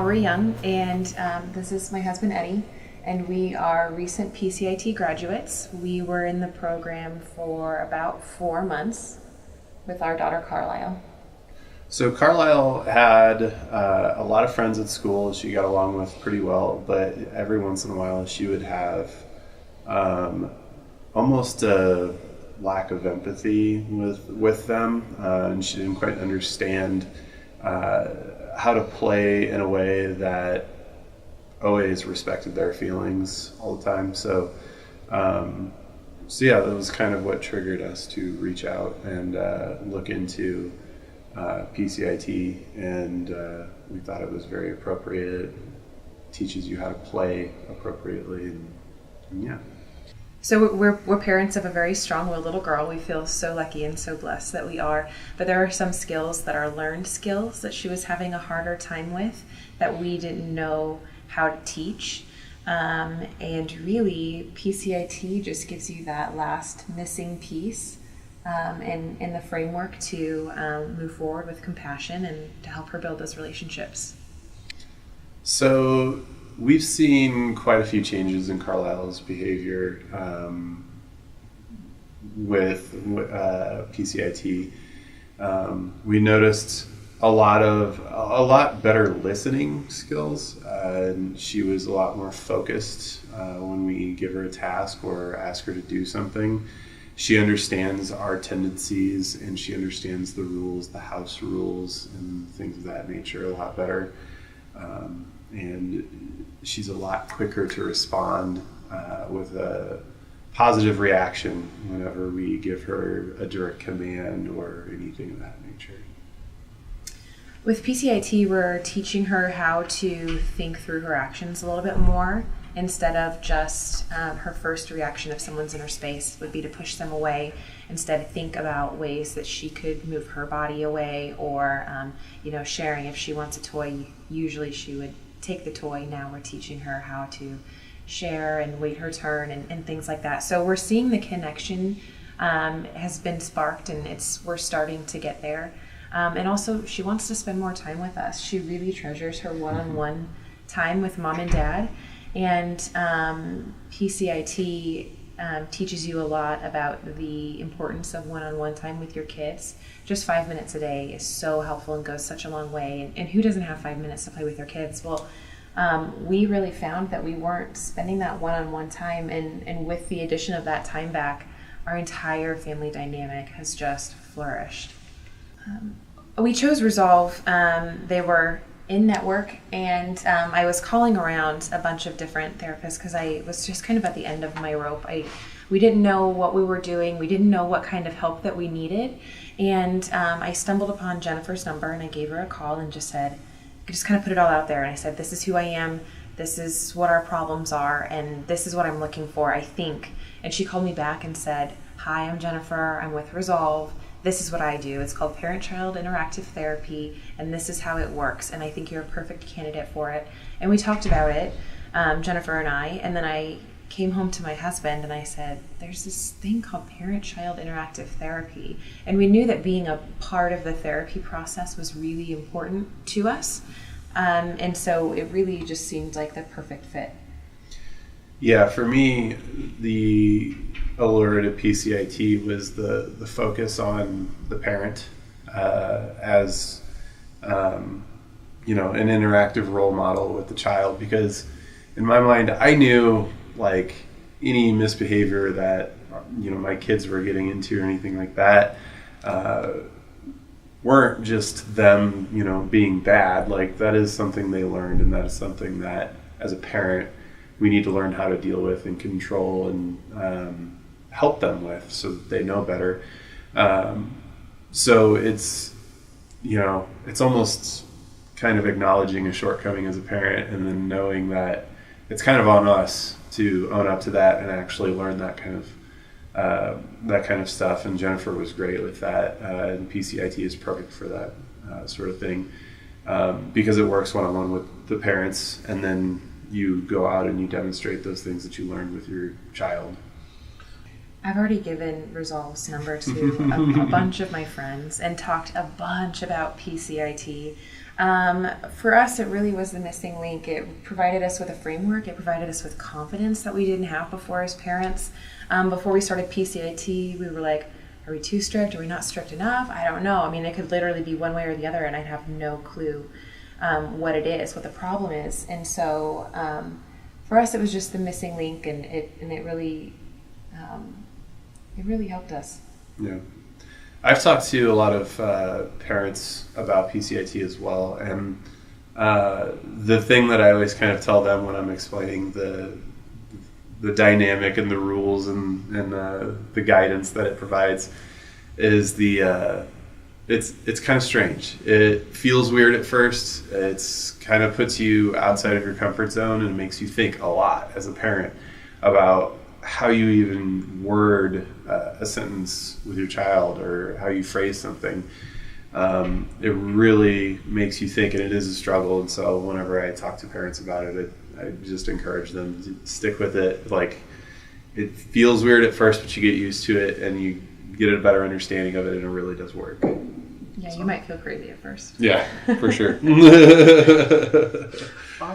Aubrey Young, and this is my husband Eddie, and we are recent PCIT graduates. We were in the program for about 4 months with our daughter Carlisle. So Carlisle had a lot of friends at school she got along with pretty well, but every once in a while she would have almost a lack of empathy with them, and she didn't quite understand how to play in a way that always respected their feelings all the time. So yeah, that was kind of what triggered us to reach out and look into PCIT, and we thought it was very appropriate. It teaches you how to play appropriately, and yeah. So we're parents of a very strong-willed little girl. We feel so lucky and so blessed that we are. But there are some skills that are learned skills that she was having a harder time with that we didn't know how to teach. And really, PCIT just gives you that last missing piece in the framework to move forward with compassion and to help her build those relationships. So we've seen quite a few changes in Carlisle's behavior with PCIT. We noticed a lot better listening skills, and she was a lot more focused when we give her a task or ask her to do something. She understands our tendencies, and she understands the rules, the house rules, and things of that nature a lot better. And she's a lot quicker to respond with a positive reaction whenever we give her a direct command or anything of that nature. With PCIT, we're teaching her how to think through her actions a little bit more, instead of just her first reaction if someone's in her space would be to push them away. Instead, think about ways that she could move her body away, or sharing. If she wants a toy, usually she would take the toy. Now we're teaching her how to share and wait her turn and things like that. So we're seeing the connection has been sparked, and we're starting to get there. And also, she wants to spend more time with us. She really treasures her one-on-one time with mom and dad. And PCIT teaches you a lot about the importance of one-on-one time with your kids. Just 5 minutes a day is so helpful and goes such a long way. And who doesn't have 5 minutes to play with their kids? Well, we really found that we weren't spending that one-on-one time. And with the addition of that time back, our entire family dynamic has just flourished. We chose Resolve. They were in-network, and I was calling around a bunch of different therapists because I was just kind of at the end of my rope. We didn't know what we were doing. We didn't know what kind of help that we needed. And I stumbled upon Jennifer's number, and I gave her a call and just kind of put it all out there. And I said, this is who I am. This is what our problems are. And this is what I'm looking for, I think. And she called me back and said, hi, I'm Jennifer. I'm with Resolve. This is what I do. It's called Parent-Child Interactive Therapy, and this is how it works, and I think you're a perfect candidate for it. And we talked about it, Jennifer and I, and then I came home to my husband and I said, there's this thing called Parent-Child Interactive Therapy. And we knew that being a part of the therapy process was really important to us, and so it really just seemed like the perfect fit. Yeah, for me, the allure to PCIT was the focus on the parent as an interactive role model with the child, because in my mind I knew like any misbehavior that my kids were getting into or anything like that weren't just them being bad. Like, that is something they learned, and that is something that as a parent we need to learn how to deal with and control and help them with, so that they know better. So it's almost kind of acknowledging a shortcoming as a parent, and then knowing that it's kind of on us to own up to that and actually learn that kind of stuff. And Jennifer was great with that, and PCIT is perfect for that sort of thing, because it works one-on-one with the parents, and then you go out and you demonstrate those things that you learned with your child. I've already given Resolve's number to a bunch of my friends and talked a bunch about PCIT. For us, it really was the missing link. It provided us with a framework. It provided us with confidence that we didn't have before as parents. Before we started PCIT, we were like, are we too strict? Are we not strict enough? I don't know. I mean, it could literally be one way or the other, and I'd have no clue what it is, what the problem is. And so for us, it was just the missing link, and it really helped us. Yeah. I've talked to a lot of parents about PCIT as well, and the thing that I always kind of tell them when I'm explaining the dynamic and the rules and the guidance that it provides is it's kind of strange. It feels weird at first. It's kind of puts you outside of your comfort zone and makes you think a lot as a parent about how you even word a sentence with your child or how you phrase something. It really makes you think, and it is a struggle. And so whenever I talk to parents about it, I just encourage them to stick with it. Like, it feels weird at first, but you get used to it and you get a better understanding of it, and it really does work. Yeah, so. You might feel crazy at first. Yeah, for sure.